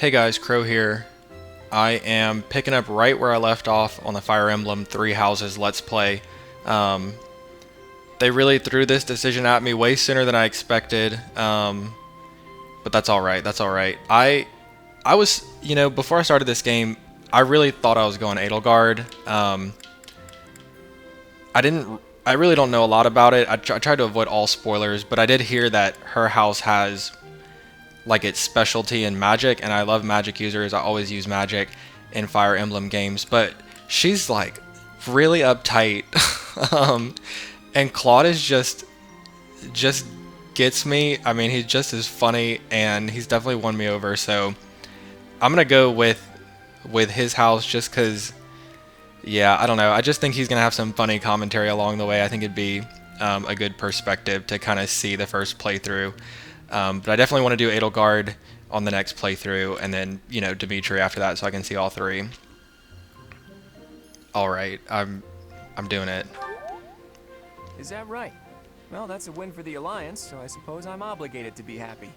Hey guys, Crow here. I am picking up right where I left off on the Fire Emblem Three Houses Let's Play. Um, they really threw this decision at me way sooner than I expected, but that's alright, that's alright. I was, before I started this game, I really thought I was going Edelgard. I really don't know a lot about it. I tried to avoid all spoilers, but I did hear that her house has like its specialty in magic, and I love magic users. I always use magic in Fire Emblem games, but she's like really uptight. And Claude is just gets me. I mean, he's just as funny, and he's definitely won me over. So I'm gonna go with his house just because. Yeah, I don't know. I just think he's gonna have some funny commentary along the way. I think it'd be a good perspective to kind of see the first playthrough. But I definitely want to do Edelgard on the next playthrough, and then Dimitri after that, so I can see all three. All right, I'm doing it. Is that right? Well, that's a win for the Alliance, so I suppose I'm obligated to be happy.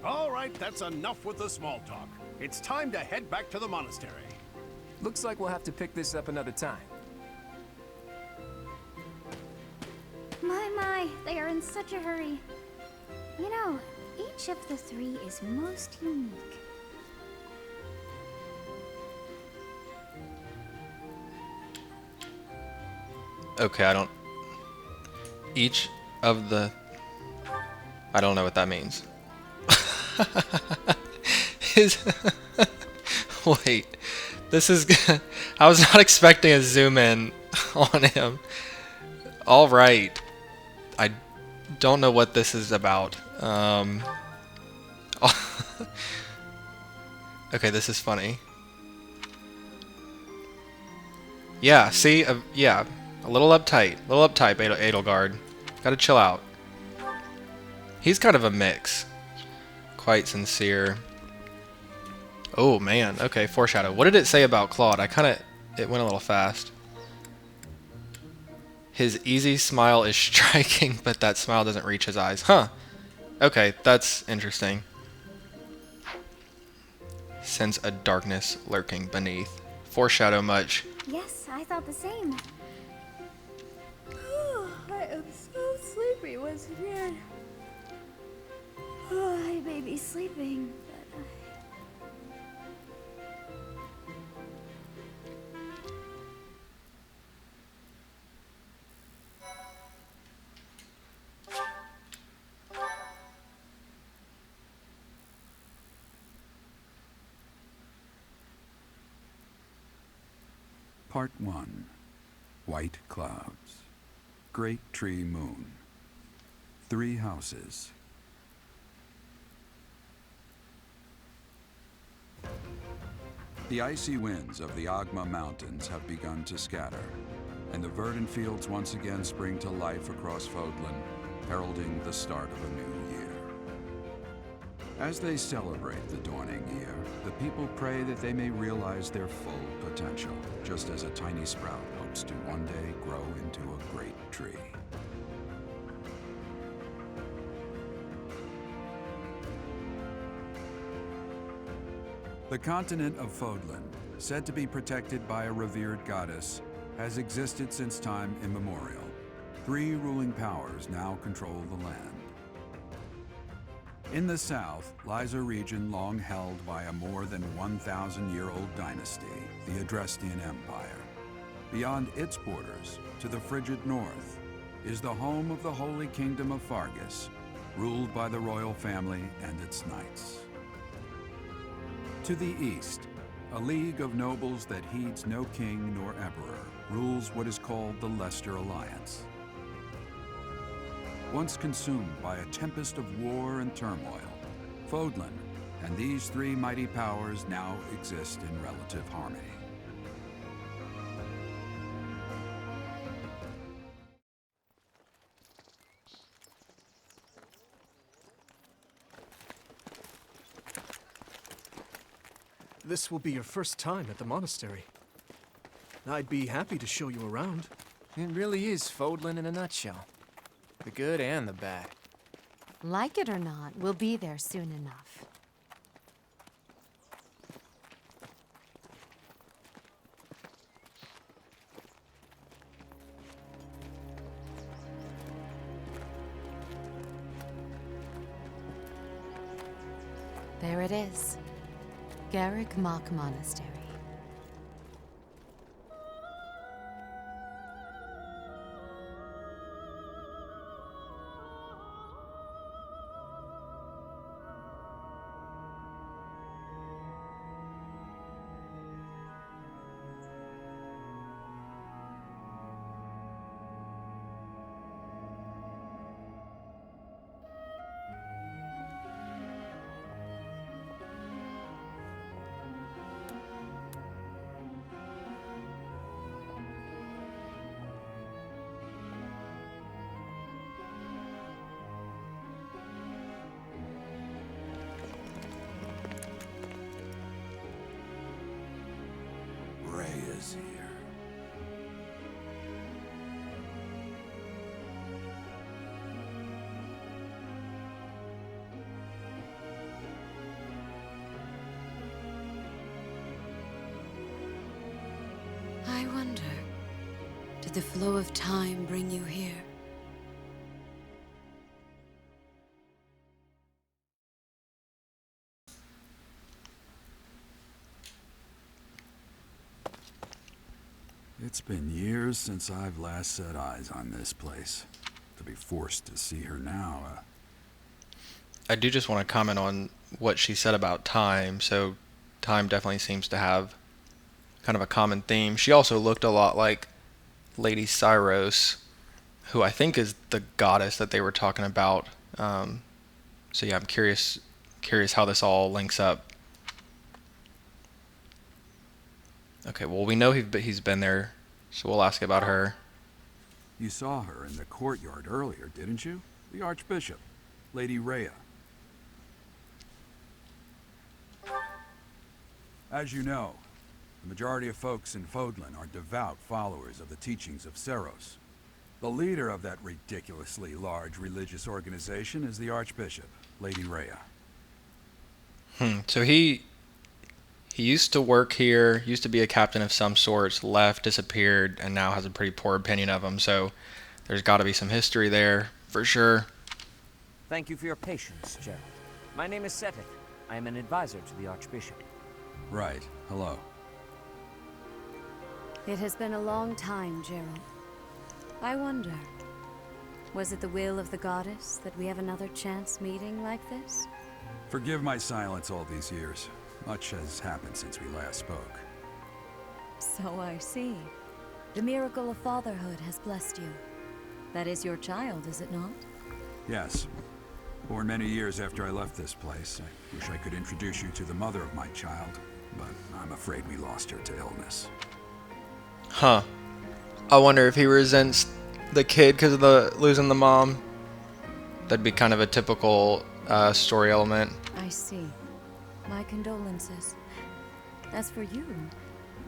All right, that's enough with the small talk. It's time to head back to the monastery. Looks like we'll have to pick this up another time. My, they are in such a hurry. You know, each of the three is most unique. Okay, I don't. Each of the. I don't know what that means. His. Wait. This is. I was not expecting a zoom in on him. All right. I don't know what this is about. Okay, this is funny. Yeah, see? Yeah. A little uptight. Edelgard. Gotta chill out. He's kind of a mix. Quite sincere. Oh, man. Okay, foreshadow. What did it say about Claude? It went a little fast. His easy smile is striking, but that smile doesn't reach his eyes. Huh. Okay, that's interesting. Sense a darkness lurking beneath. Foreshadow much. Yes, I thought the same. I am so sleepy once again. I may be sleeping, but Part 1. White Clouds. Great Tree Moon. 3 houses. The icy winds of the Agma Mountains have begun to scatter, and the verdant fields once again spring to life across Fodlan, heralding the start of a new year. As they celebrate the dawning year, the people pray that they may realize their full potential, just as a tiny sprout hopes to one day grow into a great tree. The continent of Fodlan, said to be protected by a revered goddess, has existed since time immemorial. 3 ruling powers now control the land. In the south lies a region long held by a more than 1,000-year-old dynasty, the Adrestian Empire. Beyond its borders, to the frigid north, is the home of the Holy Kingdom of Fargus, ruled by the royal family and its knights. To the east, a league of nobles that heeds no king nor emperor rules what is called the Leicester Alliance. Once consumed by a tempest of war and turmoil, Fodlan and these 3 mighty powers now exist in relative harmony. This will be your first time at the monastery. I'd be happy to show you around. It really is Fodlan in a nutshell. The good and the bad. Like it or not, we'll be there soon enough. There it is. Garrick Mach Monastery. Ray is here. I wonder, did the flow of time bring you here? It's been years since I've last set eyes on this place. To be forced to see her now, I do just want to comment on what she said about time. So, time definitely seems to have kind of a common theme. She also looked a lot like Lady Syros, who I think is the goddess that they were talking about. So yeah, I'm curious how this all links up. Okay, well we know he's been there, so we'll ask about her. You saw her in the courtyard earlier, didn't you? The Archbishop, Lady Rhea. As you know, the majority of folks in Fodlan are devout followers of the teachings of Seros. The leader of that ridiculously large religious organization is the Archbishop, Lady Rhea. So he used to work here, used to be a captain of some sorts, left, disappeared, and now has a pretty poor opinion of him. So there's got to be some history there, for sure. Thank you for your patience, Gerald. My name is Seteth. I am an advisor to the Archbishop. Right. Hello. It has been a long time, Gerald. I wonder, was it the will of the goddess that we have another chance meeting like this? Forgive my silence all these years. Much has happened since we last spoke. So I see. The miracle of fatherhood has blessed you. That is your child, is it not? Yes. Born many years after I left this place. I wish I could introduce you to the mother of my child, but I'm afraid we lost her to illness. Huh. I wonder if he resents the kid because of the losing the mom. That'd be kind of a typical story element. I see. My condolences. As for you,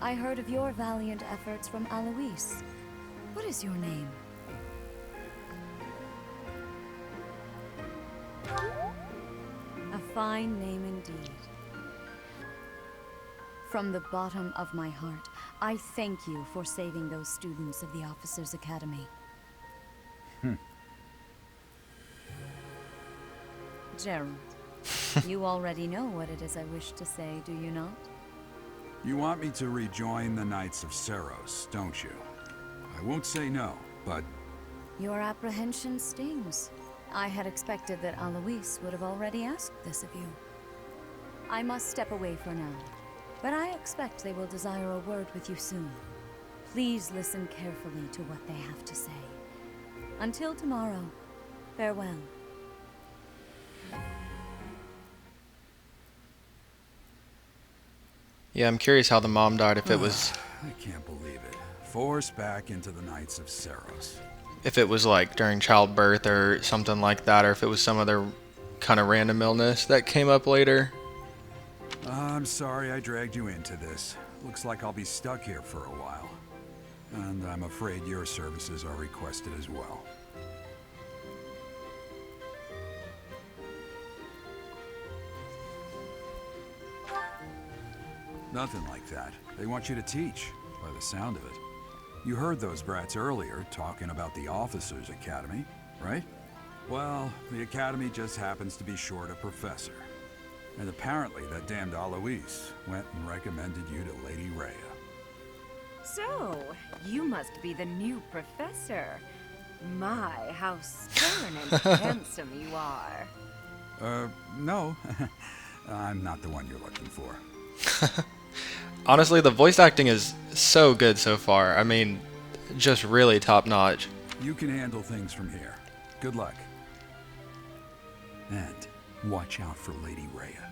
I heard of your valiant efforts from Alois. What is your name? A fine name indeed. From the bottom of my heart, I thank you for saving those students of the Officers' Academy. Gerald, you already know what it is I wish to say, do you not? You want me to rejoin the Knights of Seros, don't you? I won't say no, but... Your apprehension stings. I had expected that Alois would have already asked this of you. I must step away for now, but I expect they will desire a word with you soon. Please listen carefully to what they have to say. Until tomorrow, farewell. Yeah, I'm curious how the mom died, if it was... I can't believe it. Forced back into the Knights of Seros. If it was like during childbirth or something like that, or if it was some other kind of random illness that came up later. I'm sorry I dragged you into this. Looks like I'll be stuck here for a while. And I'm afraid your services are requested as well. Nothing like that. They want you to teach, by the sound of it. You heard those brats earlier talking about the Officers' Academy, right? Well, the Academy just happens to be short a professor. And apparently that damned Alois went and recommended you to Lady Rhea. So, you must be the new professor. My, how stern and handsome you are. No. I'm not the one you're looking for. Honestly, the voice acting is so good so far. I mean, just really top notch. You can handle things from here. Good luck. And watch out for Lady Rhea.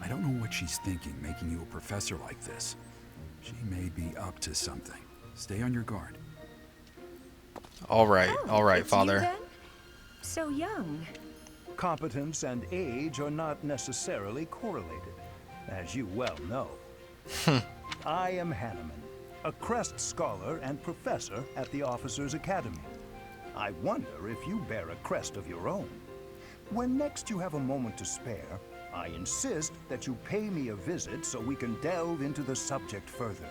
I don't know what she's thinking making you a professor like this. She may be up to something. Stay on your guard. All right, It's you Father. then? So young. Competence and age are not necessarily correlated, as you well know. I am Hanneman, a Crest Scholar and Professor at the Officers' Academy. I wonder if you bear a crest of your own. When next you have a moment to spare, I insist that you pay me a visit so we can delve into the subject further.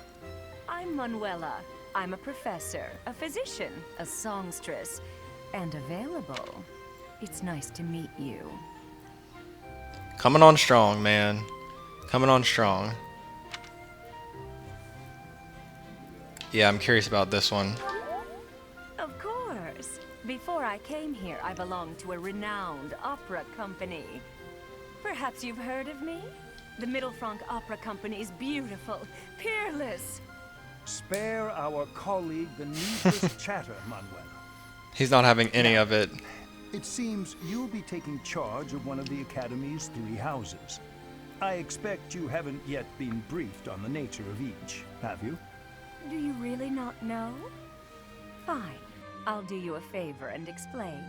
I'm Manuela. I'm a professor, a physician, a songstress, and available. It's nice to meet you. Coming on strong, man. Coming on strong. Yeah, I'm curious about this one. Of course. Before I came here, I belonged to a renowned opera company. Perhaps you've heard of me? The Middlefranc Opera Company is beautiful, peerless. Spare our colleague the needless chatter, Manuela. He's not having any of it. It seems you'll be taking charge of one of the Academy's 3 houses. I expect you haven't yet been briefed on the nature of each, have you? Do you really not know? Fine. I'll do you a favor and explain.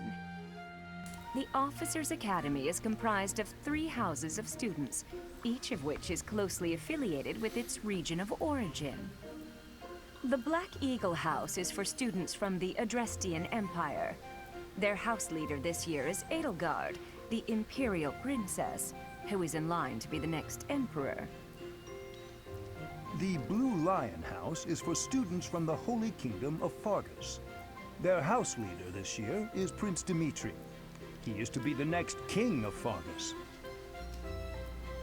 The Officers' Academy is comprised of 3 houses of students, each of which is closely affiliated with its region of origin. The Black Eagle House is for students from the Adrestian Empire. Their house leader this year is Edelgard, the Imperial Princess, who is in line to be the next Emperor. The Blue Lion House is for students from the Holy Kingdom of Fargus. Their house leader this year is Prince Dimitri. He is to be the next king of Fargus.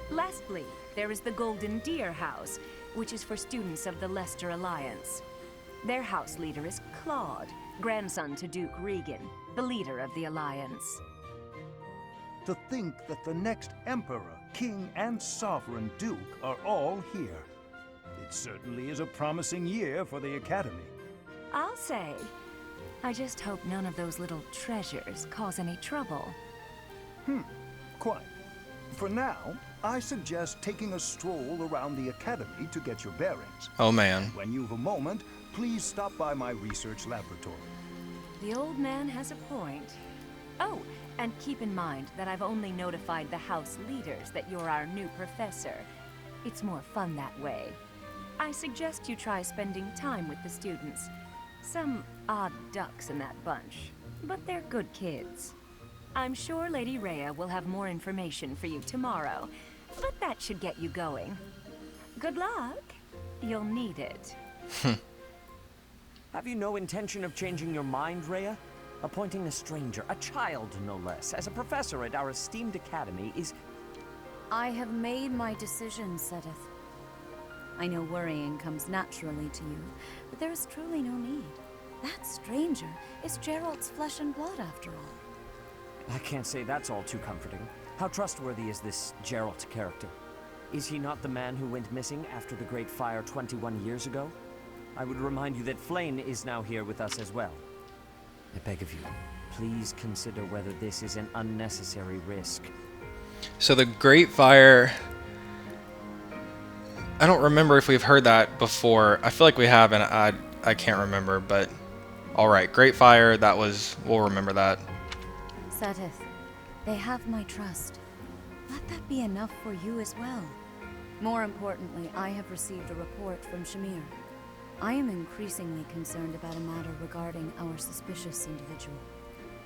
Lastly, there is the Golden Deer House, which is for students of the Leicester Alliance. Their house leader is Claude, grandson to Duke Regan, the leader of the Alliance. To think that the next Emperor, King, and Sovereign Duke are all here. It certainly is a promising year for the Academy. I'll say. I just hope none of those little treasures cause any trouble. Quite. For now, I suggest taking a stroll around the Academy to get your bearings. Oh man. When you've a moment, please stop by my research laboratory. The old man has a point. Oh, and keep in mind that I've only notified the house leaders that you're our new professor. It's more fun that way. I suggest you try spending time with the students. Some odd ducks in that bunch, but they're good kids. I'm sure Lady Rhea will have more information for you tomorrow, but that should get you going. Good luck. You'll need it. Have you no intention of changing your mind, Rhea? Appointing a stranger, a child no less, as a professor at our esteemed academy is... I have made my decision, Sedith. I know worrying comes naturally to you, but there is truly no need. That stranger is Gerald's flesh and blood, after all. I can't say that's all too comforting. How trustworthy is this Gerald character? Is he not the man who went missing after the Great Fire 21 years ago? I would remind you that Flame is now here with us as well. I beg of you, please consider whether this is an unnecessary risk. So the Great Fire... I don't remember if we've heard that before. I feel like we have, and I can't remember, but... Alright, Great Fire, we'll remember that. Sedith, they have my trust. Let that be enough for you as well. More importantly, I have received a report from Shamir. I am increasingly concerned about a matter regarding our suspicious individual.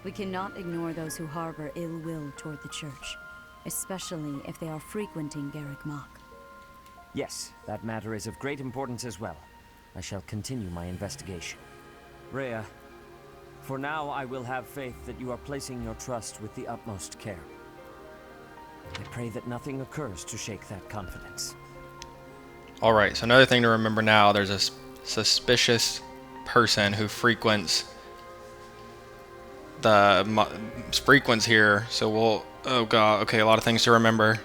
We cannot ignore those who harbor ill will toward the church, especially if they are frequenting Garrick Mach. Yes, that matter is of great importance as well. I shall continue my investigation. Rhea, for now I will have faith that you are placing your trust with the utmost care. I pray that nothing occurs to shake that confidence. Alright, so another thing to remember now, there's a suspicious person who frequents here, so we'll, oh god, okay, a lot of things to remember.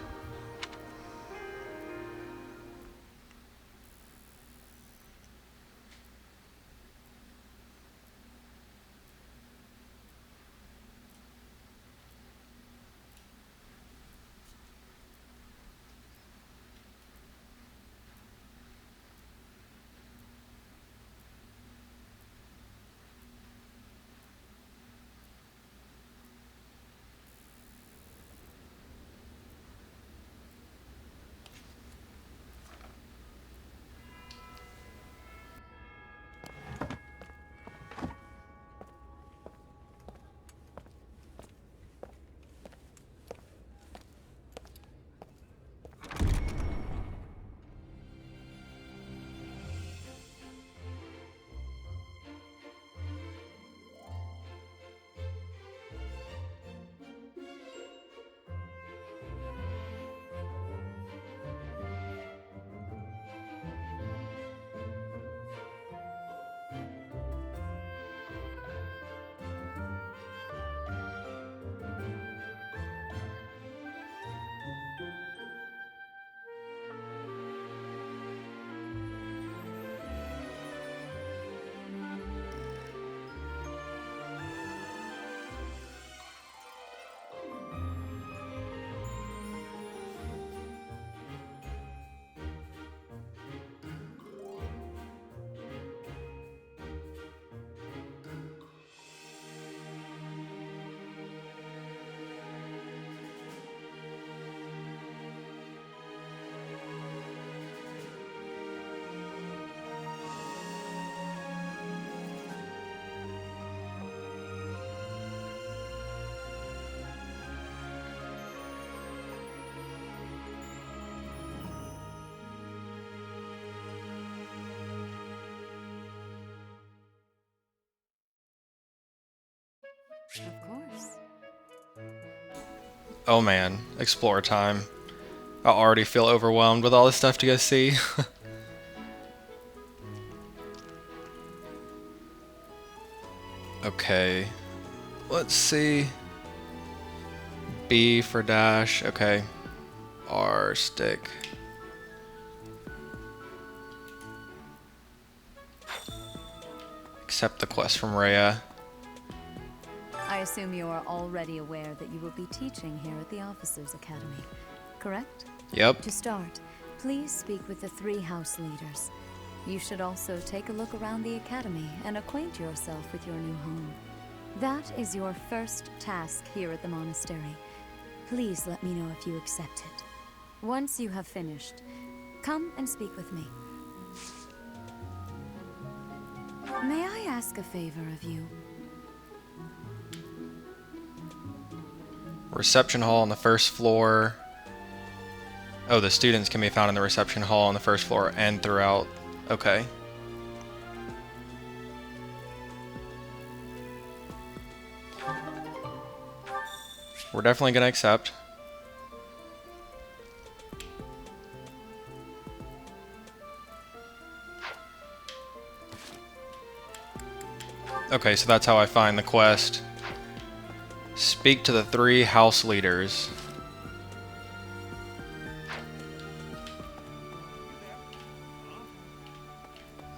Of course. Oh man, explore time. I already feel overwhelmed with all this stuff to go see. Okay, let's see. B for dash, okay. R stick. Accept the quest from Rhea. I assume you are already aware that you will be teaching here at the Officers Academy, correct? Yep. To start, please speak with the 3 house leaders. You should also take a look around the academy and acquaint yourself with your new home. That is your first task here at the monastery. Please let me know if you accept it. Once you have finished, come and speak with me. May I ask a favor of you? Reception hall on the first floor. Oh, the students can be found in the reception hall on the first floor and throughout. Okay. We're definitely gonna accept. Okay, so that's how I find the quest. Speak to the 3 house leaders.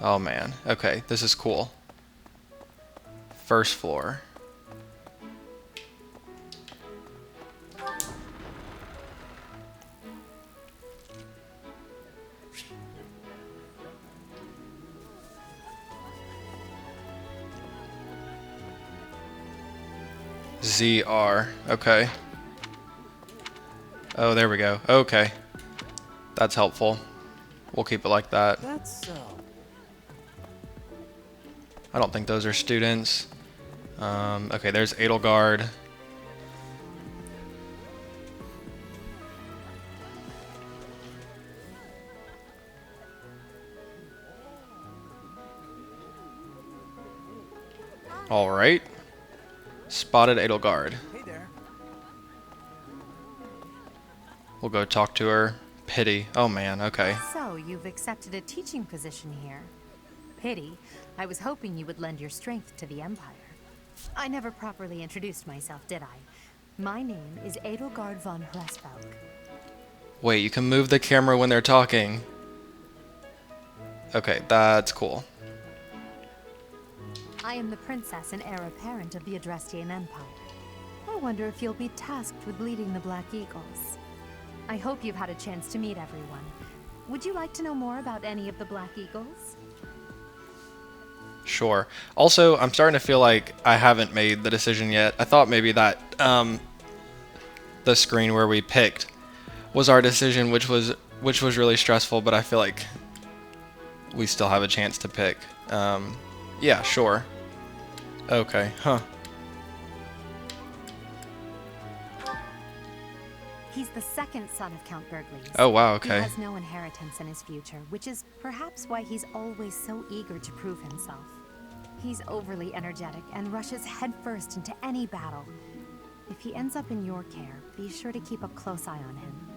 Oh man, okay, this is cool. First floor. ZR, okay. Oh, there we go. Okay. That's helpful. We'll keep it like that. That's so. I don't think those are students. Okay, there's Edelgard. Alright. Spotted Edelgard. Hey there. We'll go talk to her. Pity. Oh man, okay. So, you've accepted a teaching position here. Pity. I was hoping you would lend your strength to the Empire. I never properly introduced myself, did I? My name is Edelgard von Hresvelg. Wait, you can move the camera when they're talking. Okay, that's cool. I am the princess and heir apparent of the Adrestian Empire. I wonder if you'll be tasked with leading the Black Eagles. I hope you've had a chance to meet everyone. Would you like to know more about any of the Black Eagles? Sure. Also, I'm starting to feel like I haven't made the decision yet. I thought maybe that the screen where we picked was our decision, which was really stressful, but I feel like we still have a chance to pick. Yeah, sure. Okay, huh. He's the second son of Count Burgleys. Oh wow, okay. He has no inheritance in his future, which is perhaps why he's always so eager to prove himself. He's overly energetic and rushes headfirst into any battle. If he ends up in your care, be sure to keep a close eye on him.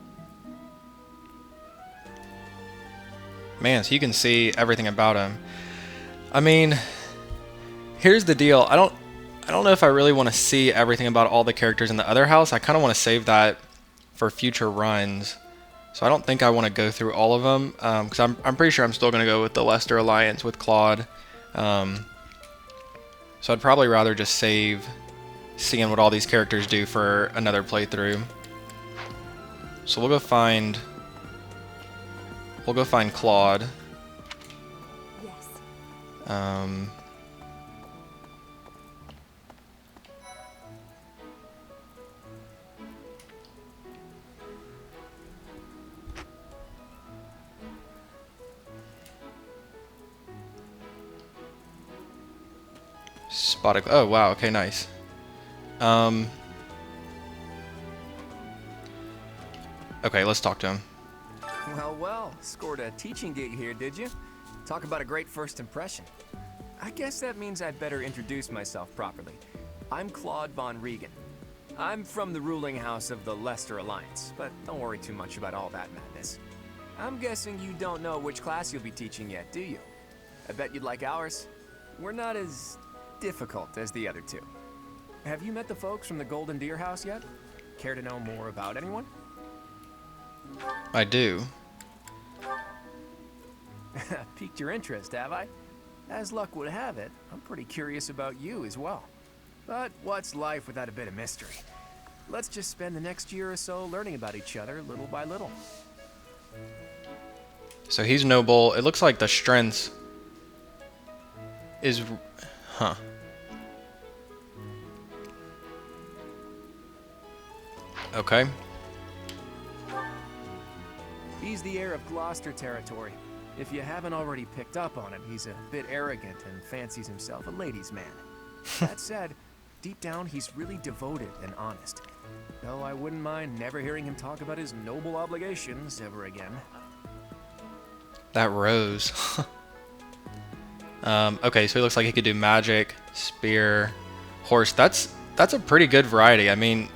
Man, so you can see everything about him. I mean, here's the deal. I don't know if I really want to see everything about all the characters in the other house. I kind of want to save that for future runs. So I don't think I want to go through all of them, because I'm pretty sure I'm still going to go with the Lester Alliance with Claude. So I'd probably rather just save seeing what all these characters do for another playthrough. So we'll go find Claude. Yes. Spotted. Oh wow. Okay, nice. Okay, let's talk to him. Well, scored a teaching gig here, did you? Talk about a great first impression. I guess that means I'd better introduce myself properly. I'm Claude von Regan. I'm from the ruling house of the Lester Alliance, but don't worry too much about all that madness. I'm guessing you don't know which class you'll be teaching yet, do you? I bet you'd like ours. We're not as difficult as the other two. Have you met the folks from the Golden Deer House yet? Care to know more about anyone? I do. Piqued your interest, have I? As luck would have it, I'm pretty curious about you as well. But what's life without a bit of mystery? Let's just spend the next year or so learning about each other little by little. So he's noble. It looks like the strengths is... Huh. Okay. He's the heir of Gloucester territory. If you haven't already picked up on it, he's a bit arrogant and fancies himself a ladies' man. That said, deep down he's really devoted and honest. Though I wouldn't mind never hearing him talk about his noble obligations ever again. That rose. Okay, so he looks like he could do magic, spear, horse. That's a pretty good variety. I mean,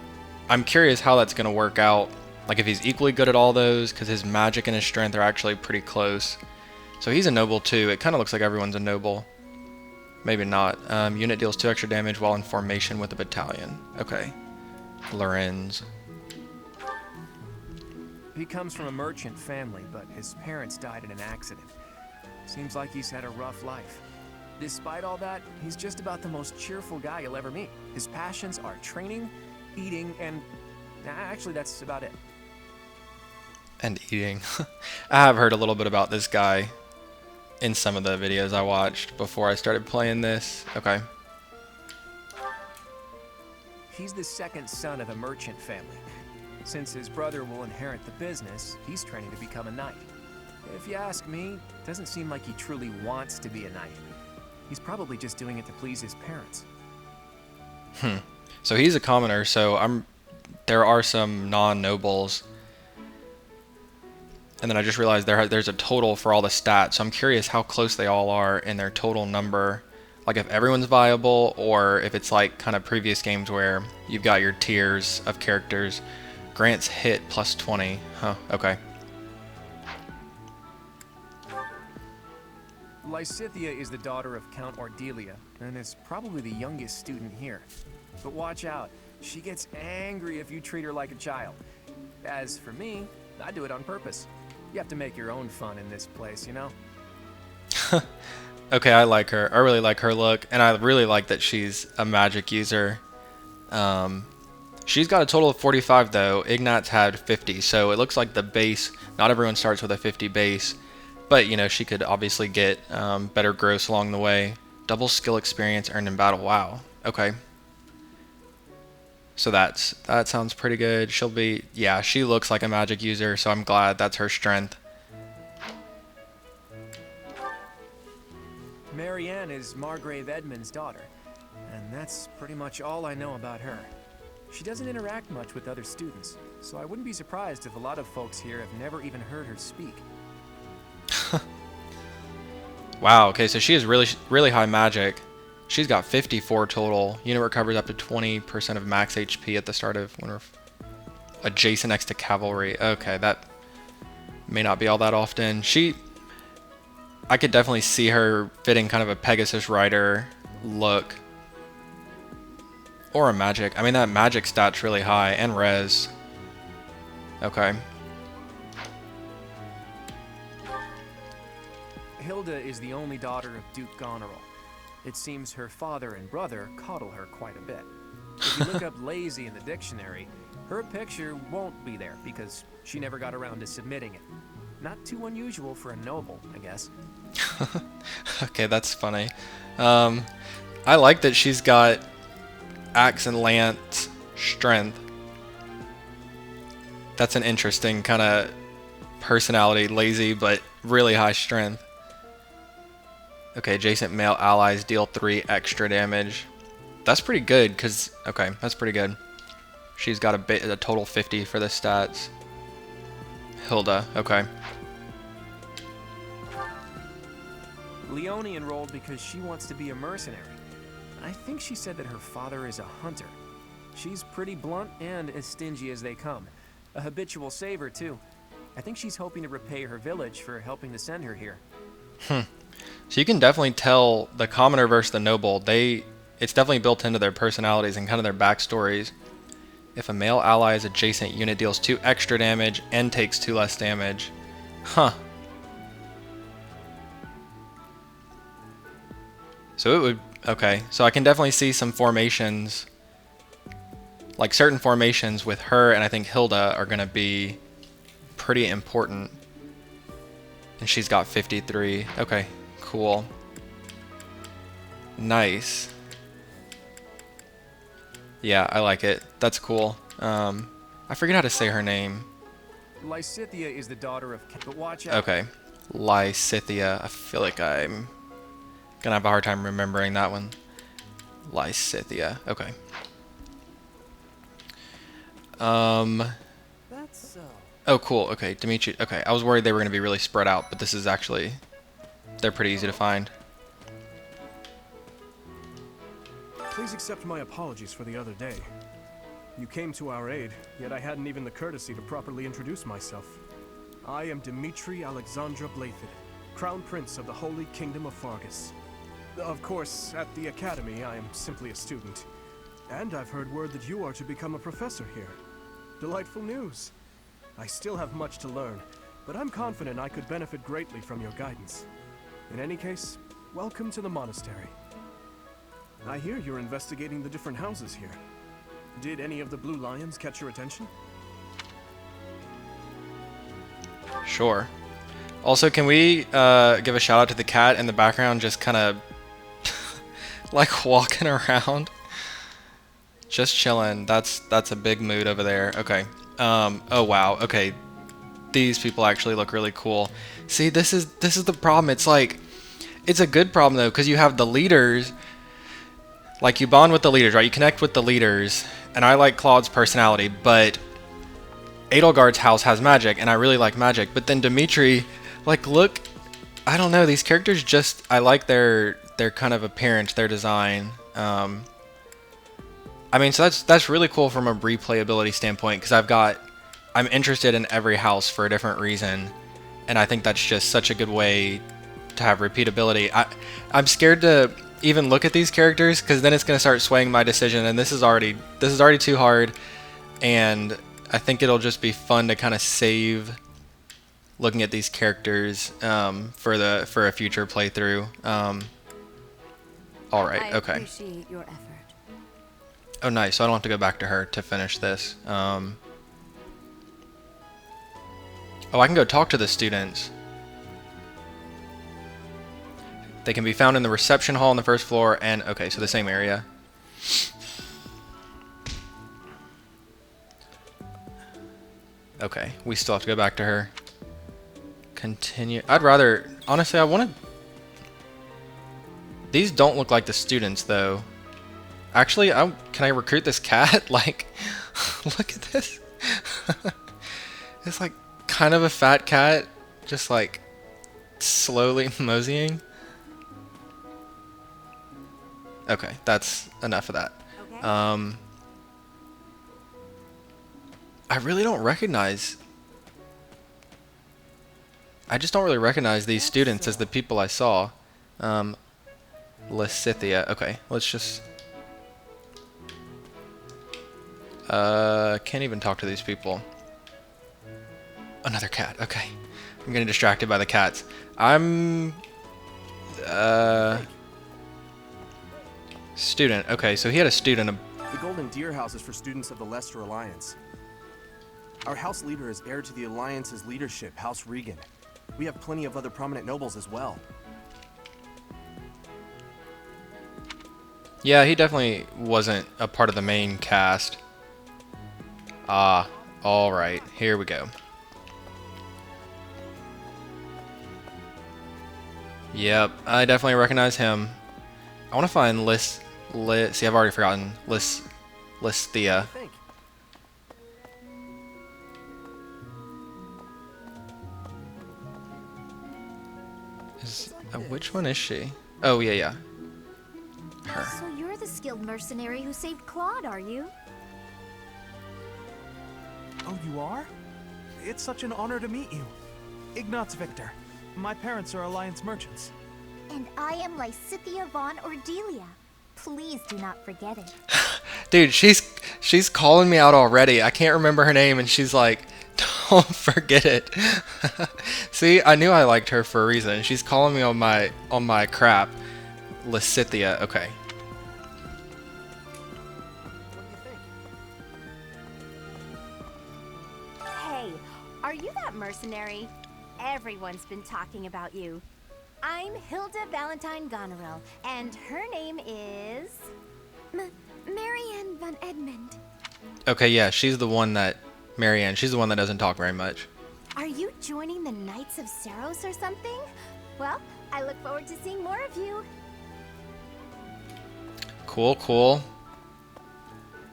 I'm curious how that's going to work out. Like if he's equally good at all those, because his magic and his strength are actually pretty close. So he's a noble too. It kind of looks like everyone's a noble. Maybe not. Unit deals 2 extra damage while in formation with a battalion. Okay. Lorenz. He comes from a merchant family, but his parents died in an accident. Seems like he's had a rough life. Despite all that, he's just about the most cheerful guy you'll ever meet. His passions are training, eating, and... actually, that's about it. And eating. I have heard a little bit about this guy in some of the videos I watched before I started playing this. Okay. He's the second son of a merchant family. Since his brother will inherit the business, he's training to become a knight. If you ask me, it doesn't seem like he truly wants to be a knight. He's probably just doing it to please his parents. So he's a commoner, so there are some non-nobles. And then I just realized there's a total for all the stats, so I'm curious how close they all are in their total number. Like if everyone's viable, or if it's like kind of previous games where you've got your tiers of characters Grants hit plus 20. Huh, okay. Lysithea is the daughter of Count Ardelia, and is probably the youngest student here. But watch out, she gets angry if you treat her like a child. As for me, I do it on purpose. You have to make your own fun in this place, you know? Okay, I like her. I really like her look, and I really like that she's a magic user. She's got a total of 45 though. Ignat's had 50, so it looks like the base, not everyone starts with a 50 base, but you know, she could obviously get better gross along the way. Double skill experience earned in battle. Wow. Okay. So that sounds pretty good. She'll be, yeah, she looks like a magic user, so I'm glad that's her strength. Marianne is Margrave Edmund's daughter, and that's pretty much all I know about her. She doesn't interact much with other students, so I wouldn't be surprised if a lot of folks here have never even heard her speak. Wow, okay, so she is really high magic. She's got 54 total. Unit recovers up to 20% of max HP at the start of when we're adjacent next to cavalry. Okay, that may not be all that often. I could definitely see her fitting kind of a Pegasus Rider look. Or a magic. I mean, that magic stat's really high, and res. Okay. Hilda is the only daughter of Duke Goneril. It seems her father and brother coddle her quite a bit. If you look up lazy in the dictionary, her picture won't be there because she never got around to submitting it. Not too unusual for a noble, I guess. Okay, that's funny. I like that she's got axe and lance strength. That's an interesting kind of personality. Lazy, but really high strength. Okay, adjacent male allies deal 3 extra damage. That's pretty good, because... Okay, that's pretty good. She's got a total 50 for the stats. Hilda, okay. Leonie enrolled because she wants to be a mercenary. I think she said that her father is a hunter. She's pretty blunt and as stingy as they come. A habitual saver, too. I think she's hoping to repay her village for helping to send her here. So you can definitely tell the commoner versus the noble, it's definitely built into their personalities and kind of their backstories. If a male ally's adjacent unit deals 2 extra damage and takes 2 less damage. Huh. So it would... Okay, so I can definitely see some formations, like certain formations with her and I think Hilda are going to be pretty important. And she's got 53. Okay, cool. Nice. Yeah, I like it. That's cool. I forget how to say her name. Lysithea is the daughter of... But watch out. Okay. Lysithea. I feel like I'm gonna have a hard time remembering that one. Lysithea. Okay. That's so. Oh, cool. Okay, Dimitri. Okay, I was worried they were gonna be really spread out, but this is actually... They're pretty easy to find. Please accept my apologies for the other day. You came to our aid, yet I hadn't even the courtesy to properly introduce myself. I am Dimitri Alexandra Blathid, Crown Prince of the Holy Kingdom of Fargus. Of course, at the Academy, I am simply a student. And I've heard word that you are to become a professor here. Delightful news. I still have much to learn, but I'm confident I could benefit greatly from your guidance. In any case, welcome to the monastery. I hear you're investigating the different houses here. Did any of the Blue Lions catch your attention? Sure. Also, can we give a shout out to the cat in the background just kind of like walking around? Just chilling. That's a big mood over there. Okay. Oh wow. Okay. These people actually look really cool. See, this is the problem. It's like, it's a good problem though, because you have the leaders. Like, you bond with the leaders, right? You connect with the leaders, and I like Claude's personality, but Edelgard's house has magic, and I really like magic. But then Dimitri, like, look, I don't know, these characters just, I like their kind of appearance, their design. I mean, so that's really cool from a replayability standpoint, because I've got I'm interested in every house for a different reason, and I think that's just such a good way to have repeatability. I'm scared to even look at these characters because then it's going to start swaying my decision, and this is already too hard, and I think it'll just be fun to kind of save looking at these characters for a future playthrough. All right, I okay. appreciate your effort. Oh, nice. So I don't have to go back to her to finish this. Oh, I can go talk to the students. They can be found in the reception hall on the first floor, and okay, so the same area. Okay, we still have to go back to her. Continue. I'd rather, honestly, I want to. These don't look like the students, though. Actually, can I recruit this cat? Like, look at this. It's like kind of a fat cat, just like slowly moseying. Okay, that's enough of that. Okay. I really don't recognize. I just don't really recognize these students as the people I saw. Lysithia. Okay, let's just. Can't even talk to these people. Another cat. Okay, I'm getting distracted by the cats. Student. Okay, so he had a student. The Golden Deer House is for students of the Lester Alliance. Our house leader is heir to the Alliance's leadership, House Regan. We have plenty of other prominent nobles as well. Yeah, he definitely wasn't a part of the main cast. Ah, alright, here we go. Yep, I definitely recognize him. I want to find see, I've already forgotten. Lysithia. Which one is she? Oh, yeah. Her. So you're the skilled mercenary who saved Claude, are you? Oh, you are? It's such an honor to meet you. Ignatz Victor. My parents are Alliance merchants. And I am Lysithia von Ordelia. Please do not forget it. Dude, she's calling me out already. I can't remember her name, and she's like, don't forget it. See, I knew I liked her for a reason. She's calling me on my crap. Lysithia. Okay. Hey, are you that mercenary? Everyone's been talking about you. I'm Hilda Valentine Goneril, and her name is... Marianne von Edmund. Okay, yeah, she's the one that... Marianne, she's the one that doesn't talk very much. Are you joining the Knights of Saros or something? Well, I look forward to seeing more of you. Cool.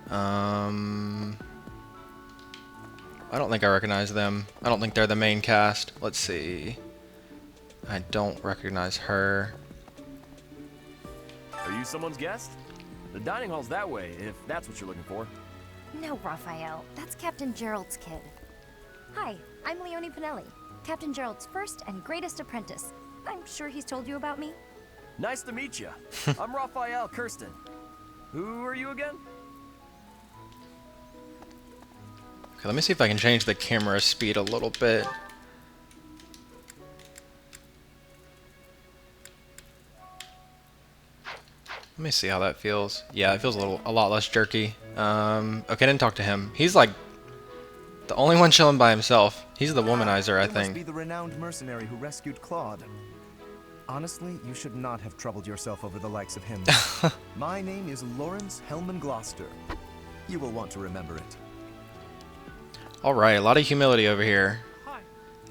I don't think I recognize them. I don't think they're the main cast. Let's see. I don't recognize her. Are you someone's guest? The dining hall's that way, if that's what you're looking for. No, Raphael. That's Captain Gerald's kid. Hi, I'm Leonie Pinelli, Captain Gerald's first and greatest apprentice. I'm sure he's told you about me. Nice to meet you. I'm Raphael Kirsten. Who are you again? Okay, let me see if I can change the camera speed a little bit. Let me see how that feels. Yeah, it feels a lot less jerky. Okay, I didn't talk to him. He's like the only one chilling by himself. He's the womanizer, I You must be think. the renowned mercenary who rescued Claude. Honestly, you should not have troubled yourself over the likes of him. My name is Lawrence Hellman Gloucester. You will want to remember it. All right, a lot of humility over here.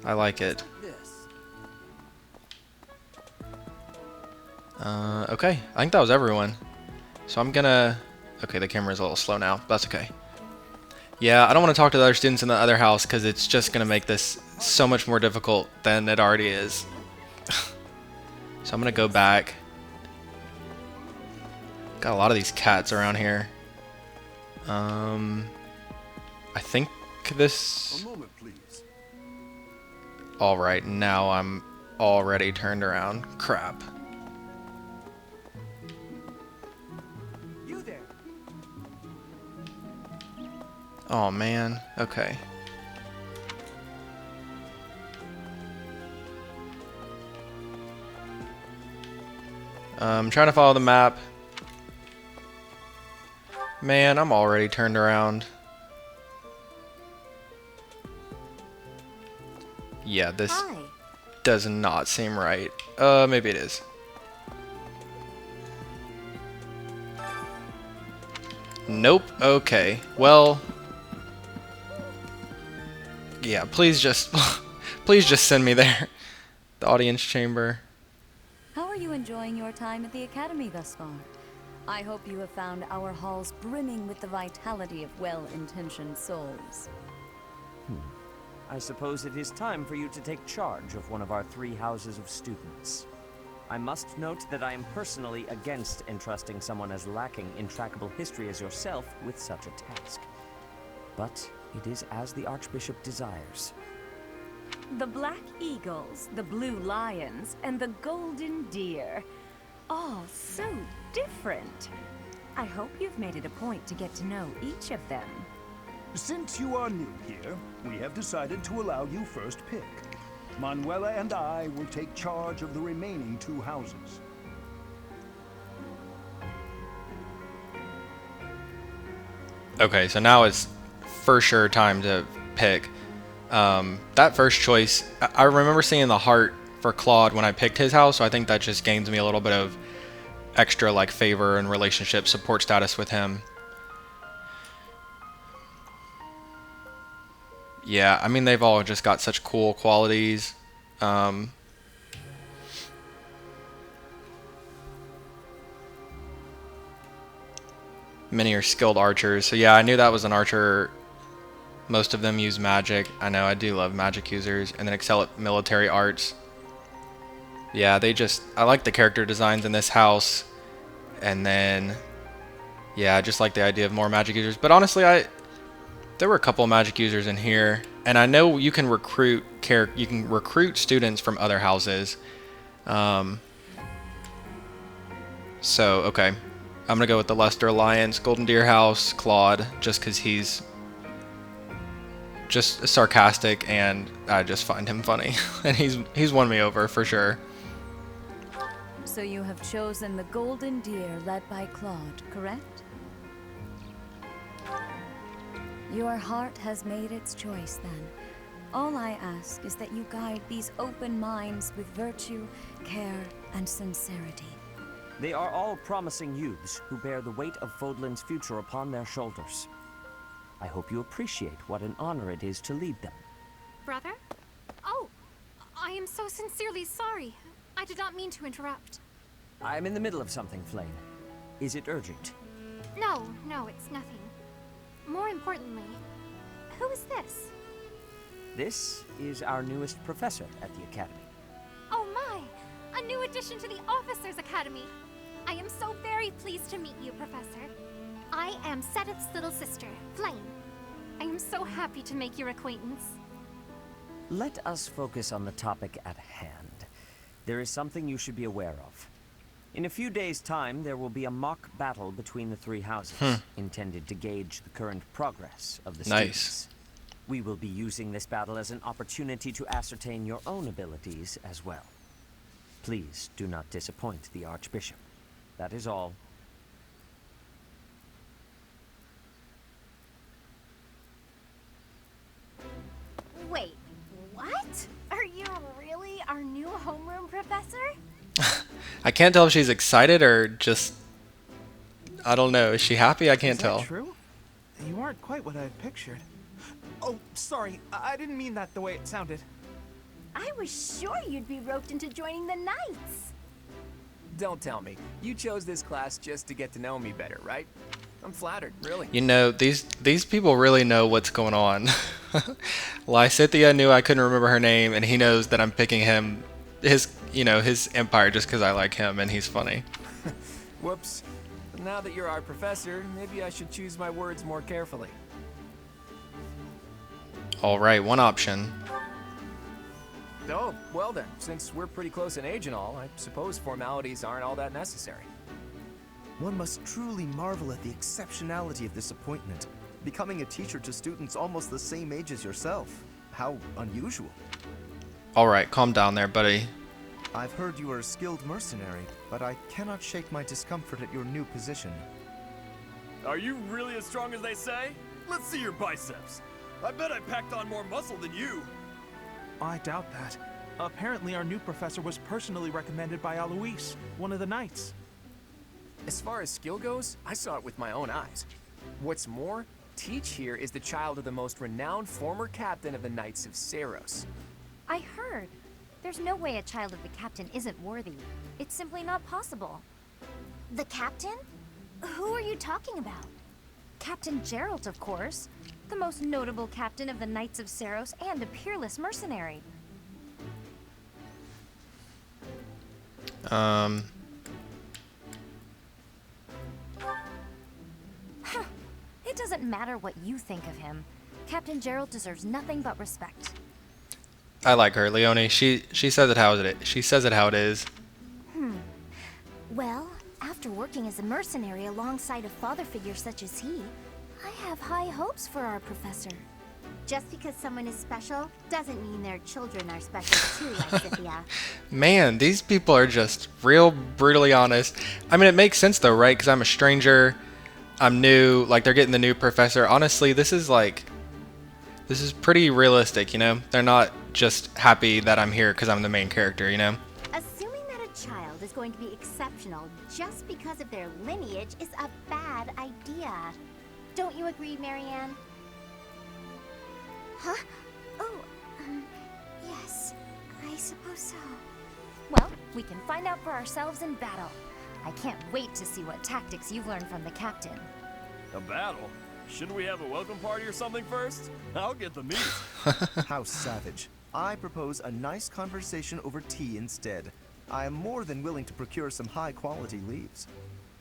I like it. Okay, I think that was everyone. So I'm gonna... Okay, the camera's a little slow now. That's okay. Yeah, I don't want to talk to the other students in the other house because it's just gonna make this so much more difficult than it already is. So I'm gonna go back. Got a lot of these cats around here. I think this... A moment, please. Alright, now I'm already turned around. Crap. You there. Oh man, okay. I'm trying to follow the map. Man, I'm already turned around. Yeah, this does not seem right. Maybe it is. Nope. Okay. Well, yeah, please just please just send me there. The audience chamber. How are you enjoying your time at the Academy thus far? I hope you have found our halls brimming with the vitality of well-intentioned souls. I suppose it is time for you to take charge of one of our 3 houses of students. I must note that I am personally against entrusting someone as lacking in trackable history as yourself with such a task. But it is as the Archbishop desires. The Black Eagles, the Blue Lions, and the Golden Deer. All so different. I hope you've made it a point to get to know each of them. Since you are new here, we have decided to allow you first pick. Manuela and I will take charge of the remaining 2 houses. Okay, so now it's for sure time to pick. That first choice, I remember seeing the heart for Claude when I picked his house, so I think that just gains me a little bit of extra like favor and relationship support status with him. Yeah, I mean, they've all just got such cool qualities. Many are skilled archers. So yeah, I knew that was an archer. Most of them use magic. I know, I do love magic users. And then excel at military arts. Yeah, I like the character designs in this house. And then, yeah, I just like the idea of more magic users. But honestly, there were a couple of magic users in here, and I know you can recruit students from other houses. So okay, I'm gonna go with the Leicester Alliance, Golden Deer House, Claude, just because he's just sarcastic, and I just find him funny, and he's won me over for sure. So you have chosen the Golden Deer led by Claude, correct? Your heart has made its choice, then. All I ask is that you guide these open minds with virtue, care, and sincerity. They are all promising youths who bear the weight of Fodlan's future upon their shoulders. I hope you appreciate what an honor it is to lead them. Brother? Oh, I am so sincerely sorry. I did not mean to interrupt. I am in the middle of something, Flame. Is it urgent? No, it's nothing. More importantly, who is this? This is our newest professor at the Academy. Oh my! A new addition to the Officers' Academy! I am so very pleased to meet you, Professor. I am Sedith's little sister, Flame. I am so happy to make your acquaintance. Let us focus on the topic at hand. There is something you should be aware of. In a few days' time, there will be a mock battle between the 3 houses, intended to gauge the current progress of the students. We will be using this battle as an opportunity to ascertain your own abilities as well. Please do not disappoint the Archbishop. That is all. Wait, what? Are you really our new homeroom professor? I can't tell if she's excited or just, I don't know. Is she happy? I can't tell. Is that true? You aren't quite what I had pictured. Oh, sorry. I didn't mean that the way it sounded. I was sure you'd be roped into joining the Knights. Don't tell me. You chose this class just to get to know me better, right? I'm flattered, really. You know, these people really know what's going on. Lysithea knew I couldn't remember her name, and he knows that I'm picking him, his empire, just because I like him and he's funny. Whoops. Now that you're our professor, maybe I should choose my words more carefully. All right, one option. Oh, well then, since we're pretty close in age and all, I suppose formalities aren't all that necessary. One must truly marvel at the exceptionality of this appointment. Becoming a teacher to students almost the same age as yourself. How unusual. All right, calm down there, buddy. I've heard you are a skilled mercenary, but I cannot shake my discomfort at your new position. Are you really as strong as they say? Let's see your biceps. I bet I packed on more muscle than you. I doubt that. Apparently our new professor was personally recommended by Alois, one of the knights. As far as skill goes, I saw it with my own eyes. What's more, Teach here is the child of the most renowned former captain of the Knights of Saros. I heard. There's no way a child of the captain isn't worthy. It's simply not possible. The captain? Who are you talking about? Captain Geralt, of course. The most notable captain of the Knights of Saros and a peerless mercenary. Huh. It doesn't matter what you think of him. Captain Geralt deserves nothing but respect. I like her, Leonie. She says it how it is. She says it how it is. Well, after working as a mercenary alongside a father figure such as he, I have high hopes for our professor. Just because someone is special doesn't mean their children are special too, Lysithia. Man, these people are just real brutally honest. I mean, it makes sense though, right? Because I'm a stranger. I'm new. Like, they're getting the new professor. Honestly, this is pretty realistic, you know? They're not just happy that I'm here because I'm the main character, you know? Assuming that a child is going to be exceptional just because of their lineage is a bad idea. Don't you agree, Marianne? Huh? Oh, yes, I suppose so. Well, we can find out for ourselves in battle. I can't wait to see what tactics you've learned from the captain. A battle? Shouldn't we have a welcome party or something first? I'll get the meat. How savage. I propose a nice conversation over tea instead. I am more than willing to procure some high-quality leaves.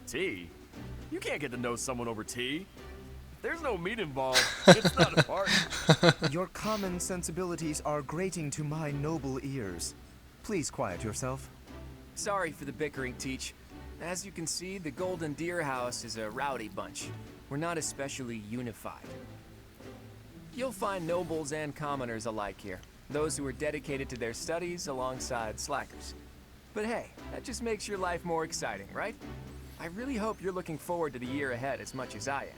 Tea? You can't get to know someone over tea. If there's no meat involved, it's not a party. Your common sensibilities are grating to my noble ears. Please quiet yourself. Sorry for the bickering, Teach. As you can see, the Golden Deer House is a rowdy bunch. We're not especially unified. You'll find nobles and commoners alike here. Those who are dedicated to their studies alongside slackers. But hey, that just makes your life more exciting, right? I really hope you're looking forward to the year ahead as much as I am.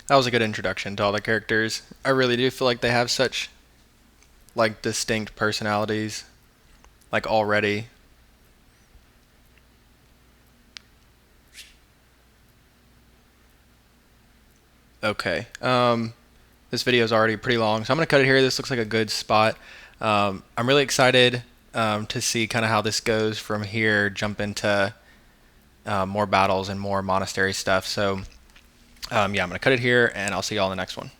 That was a good introduction to all the characters. I really do feel like they have such, like, distinct personalities, like, already. Okay. This video is already pretty long, so I'm going to cut it here. This looks like a good spot. I'm really excited to see kind of how this goes from here, jump into more battles and more monastery stuff. So, yeah, I'm going to cut it here, and I'll see you all in the next one.